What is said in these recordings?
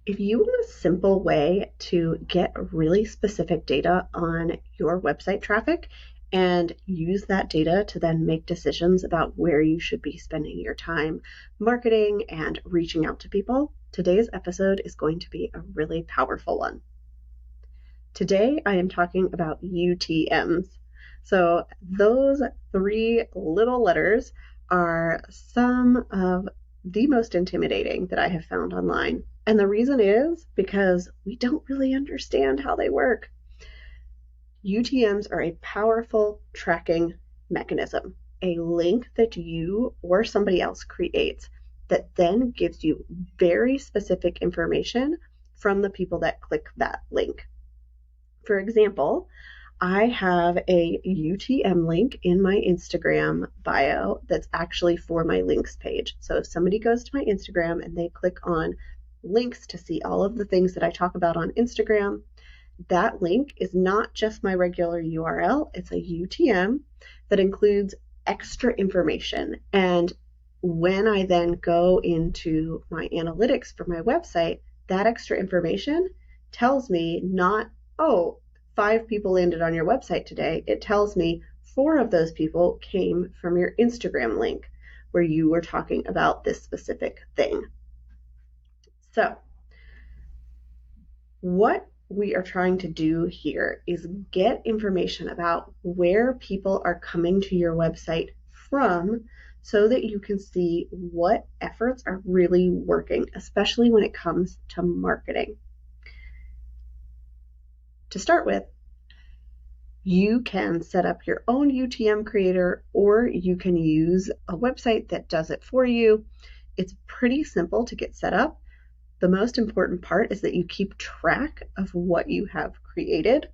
If you want a simple way to get really specific data on your website traffic and use that data to then make decisions about where you should be spending your time marketing and reaching out to people, today's episode is going to be a really powerful one. Today, I am talking about UTMs. So those three little letters are some of the most intimidating that I have found online. And the reason is because we don't really understand how they work. UTMs are a powerful tracking mechanism, a link that you or somebody else creates that then gives you very specific information from the people that click that link. For example, I have a UTM link in my Instagram bio that's actually for my links page. So if somebody goes to my Instagram and they click on links to see all of the things that I talk about on Instagram, that link is not just my regular URL, it's a UTM that includes extra information. And when I then go into my analytics for my website, that extra information tells me not, oh, 5 people landed on your website today. It tells me 4 of those people came from your Instagram link where you were talking about this specific thing. So what we are trying to do here is get information about where people are coming to your website from so that you can see what efforts are really working, especially when it comes to marketing. To start with, you can set up your own UTM creator, or you can use a website that does it for you. It's pretty simple to get set up. The most important part is that you keep track of what you have created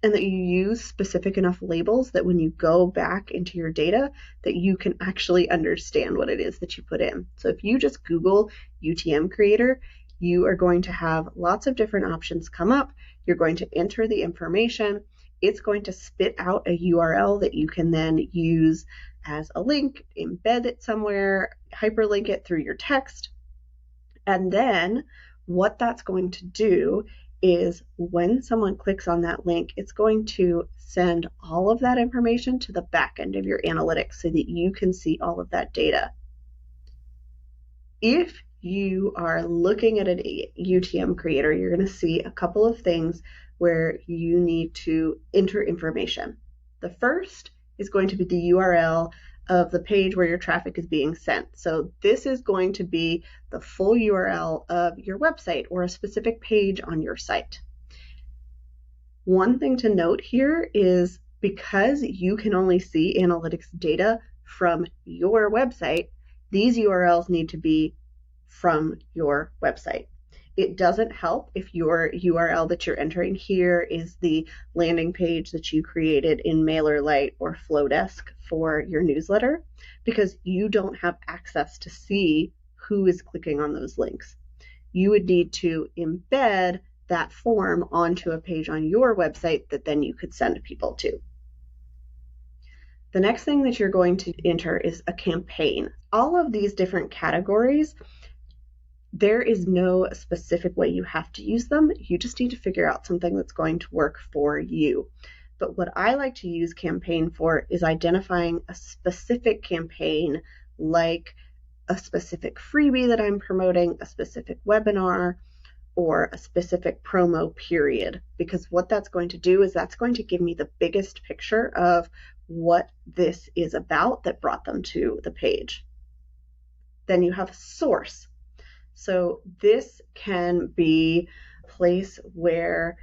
and that you use specific enough labels that when you go back into your data, that you can actually understand what it is that you put in. So if you just Google UTM creator, you are going to have lots of different options come up. You're going to enter the information. It's going to spit out a URL that you can then use as a link, embed it somewhere, hyperlink it through your text. And then what that's going to do is when someone clicks on that link, it's going to send all of that information to the back end of your analytics so that you can see all of that data. If you are looking at a UTM creator, you're going to see a couple of things where you need to enter information. The first is going to be the URL of the page where your traffic is being sent. So this is going to be the full URL of your website or a specific page on your site. One thing to note here is because you can only see analytics data from your website, these URLs need to be from your website. It doesn't help if your URL that you're entering here is the landing page that you created in MailerLite or Flowdesk for your newsletter, because you don't have access to see who is clicking on those links. You would need to embed that form onto a page on your website that then you could send people to. The next thing that you're going to enter is a campaign. All of these different categories, there is no specific way you have to use them. You just need to figure out something that's going to work for you. But what I like to use campaign for is identifying a specific campaign, like a specific freebie that I'm promoting, a specific webinar, or a specific promo period. Because what that's going to do is that's going to give me the biggest picture of what this is about that brought them to the page. Then you have a source. So this can be a place where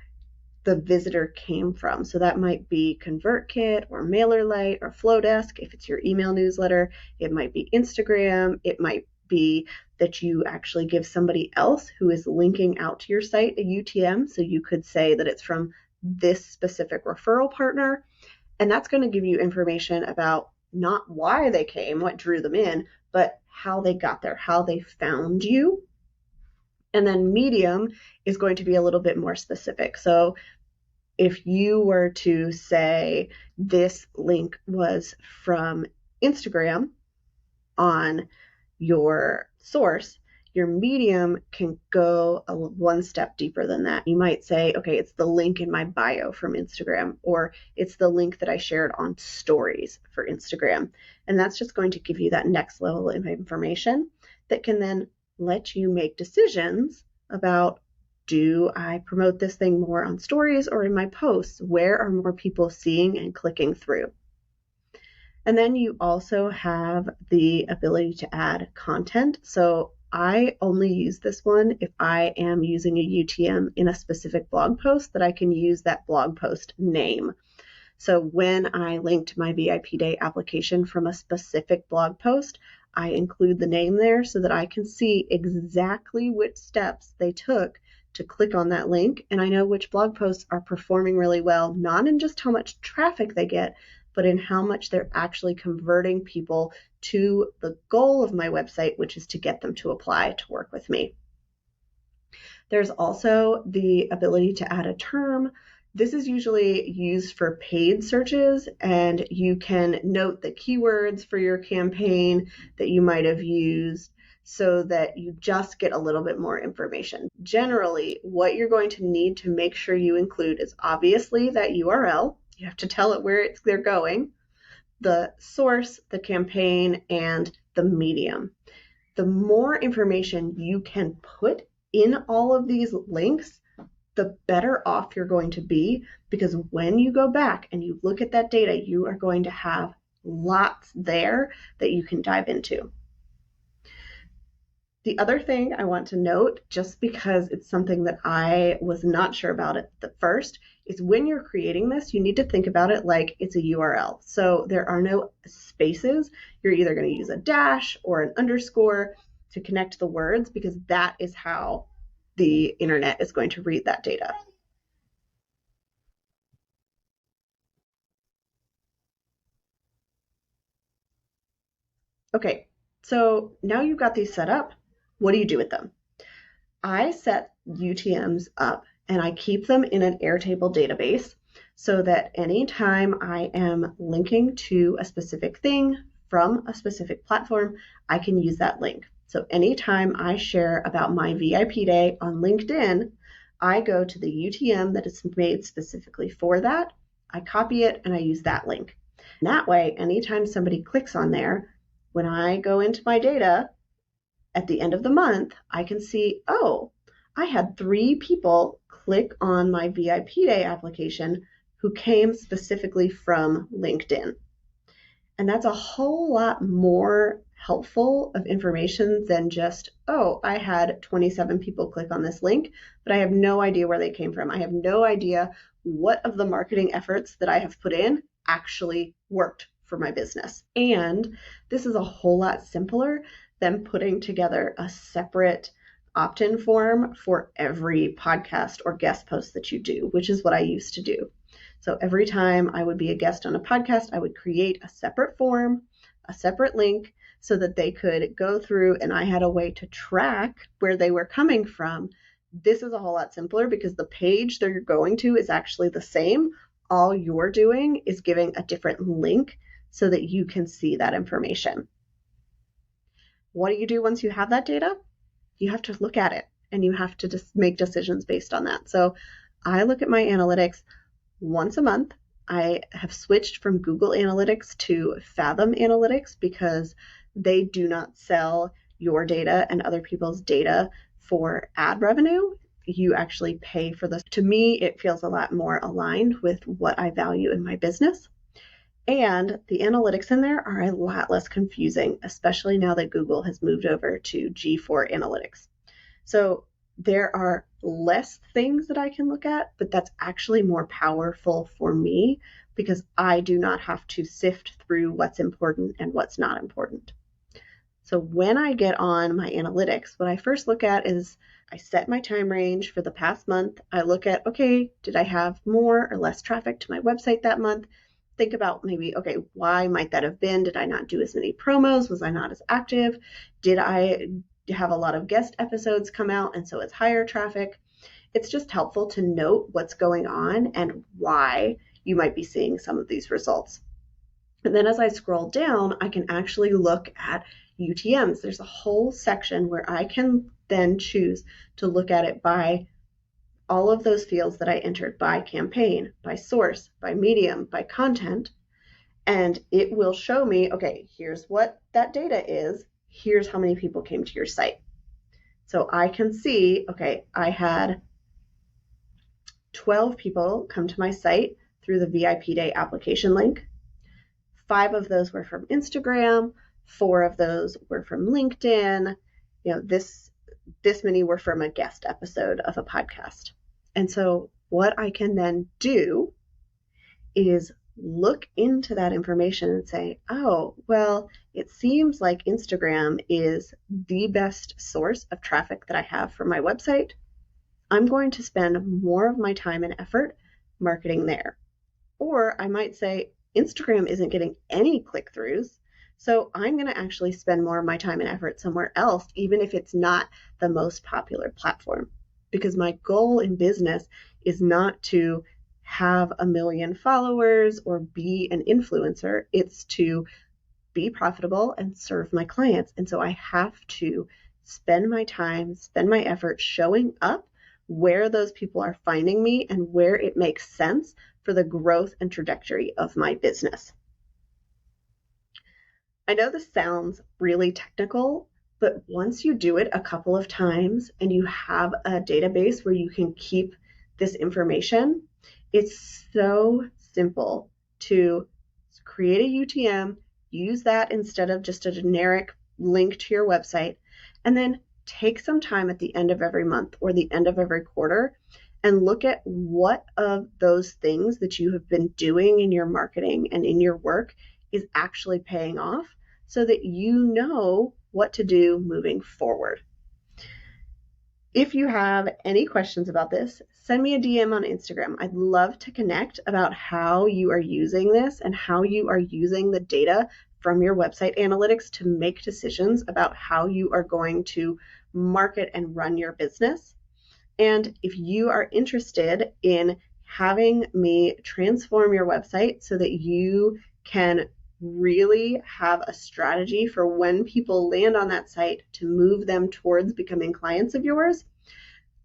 the visitor came from. So that might be ConvertKit or MailerLite or Flowdesk if it's your email newsletter. It might be Instagram. It might be that you actually give somebody else who is linking out to your site a UTM. So you could say that it's from this specific referral partner. And that's going to give you information about not why they came, what drew them in, but how they got there, how they found you. And then medium is going to be a little bit more specific. So if you were to say this link was from Instagram on your source, Your medium can go one step deeper than that. You might say, okay, it's the link in my bio from Instagram, or it's the link that I shared on stories for Instagram. And that's just going to give you that next level of information that can then let you make decisions about, do I promote this thing more on stories or in my posts? Where are more people seeing and clicking through? And then you also have the ability to add content. So I only use this one if I am using a UTM in a specific blog post, that I can use that blog post name. So when I link to my VIP Day application from a specific blog post, I include the name there so that I can see exactly which steps they took to click on that link. And I know which blog posts are performing really well, not in just how much traffic they get, but in how much they're actually converting people to the goal of my website, which is to get them to apply to work with me. There's also the ability to add a term. This is usually used for paid searches, and you can note the keywords for your campaign that you might have used so that you just get a little bit more information. Generally, what you're going to need to make sure you include is obviously that URL. You have to tell it where they're going, the source, the campaign, and the medium. The more information you can put in all of these links, the better off you're going to be, because when you go back and you look at that data, you are going to have lots there that you can dive into. The other thing I want to note, just because it's something that I was not sure about at the first, is when you're creating this, you need to think about it like it's a URL. So there are no spaces. You're either going to use a dash or an underscore to connect the words, because that is how the internet is going to read that data. Okay, so now you've got these set up. What do you do with them? I set UTMs up and I keep them in an Airtable database so that anytime I am linking to a specific thing from a specific platform, I can use that link. So anytime I share about my VIP Day on LinkedIn, I go to the UTM that is made specifically for that, I copy it, and I use that link. And that way, anytime somebody clicks on there, when I go into my data, at the end of the month, I can see, oh, I had 3 people click on my VIP Day application who came specifically from LinkedIn. And that's a whole lot more helpful of information than just, oh, I had 27 people click on this link, but I have no idea where they came from. I have no idea what of the marketing efforts that I have put in actually worked for my business. And this is a whole lot simpler than putting together a separate opt-in form for every podcast or guest post that you do, which is what I used to do. So every time I would be a guest on a podcast, I would create a separate form, a separate link, so that they could go through and I had a way to track where they were coming from. This is a whole lot simpler because the page they're going to is actually the same. All you're doing is giving a different link so that you can see that information. What do you do once you have that data? You have to look at it and you have to just make decisions based on that. So I look at my analytics once a month. I have switched from Google Analytics to Fathom Analytics because they do not sell your data and other people's data for ad revenue. You actually pay for this. To me, it feels a lot more aligned with what I value in my business. And the analytics in there are a lot less confusing, especially now that Google has moved over to G4 Analytics. So there are less things that I can look at, but that's actually more powerful for me because I do not have to sift through what's important and what's not important. So when I get on my analytics, what I first look at is I set my time range for the past month. I look at, okay, did I have more or less traffic to my website that month? Think about maybe, okay, why might that have been? Did I not do as many promos? Was I not as active? Did I have a lot of guest episodes come out and so it's higher traffic? It's just helpful to note what's going on and why you might be seeing some of these results. And then as I scroll down, I can actually look at UTMs. There's a whole section where I can then choose to look at it by all of those fields that I entered, by campaign, by source, by medium, by content, and it will show me, okay, here's what that data is, here's how many people came to your site. So I can see, okay, I had 12 people come to my site through the VIP Day application link. 5 of those were from Instagram, 4 of those were from LinkedIn. This many were from a guest episode of a podcast. And so what I can then do is look into that information and say, oh, well, it seems like Instagram is the best source of traffic that I have for my website. I'm going to spend more of my time and effort marketing there. Or I might say, Instagram isn't getting any click-throughs, so I'm going to actually spend more of my time and effort somewhere else, even if it's not the most popular platform. Because my goal in business is not to have 1 million followers or be an influencer. It's to be profitable and serve my clients. And so I have to spend my time, spend my effort showing up where those people are finding me and where it makes sense for the growth and trajectory of my business. I know this sounds really technical, but once you do it a couple of times and you have a database where you can keep this information, it's so simple to create a UTM, use that instead of just a generic link to your website, and then take some time at the end of every month or the end of every quarter and look at what of those things that you have been doing in your marketing and in your work is actually paying off so that you know what to do moving forward. If you have any questions about this, send me a DM on Instagram. I'd love to connect about how you are using this and how you are using the data from your website analytics to make decisions about how you are going to market and run your business. And if you are interested in having me transform your website so that you can really have a strategy for when people land on that site to move them towards becoming clients of yours,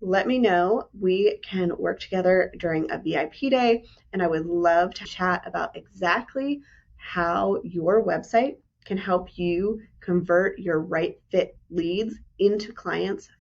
let me know. We can work together during a VIP day, and I would love to chat about exactly how your website can help you convert your right fit leads into clients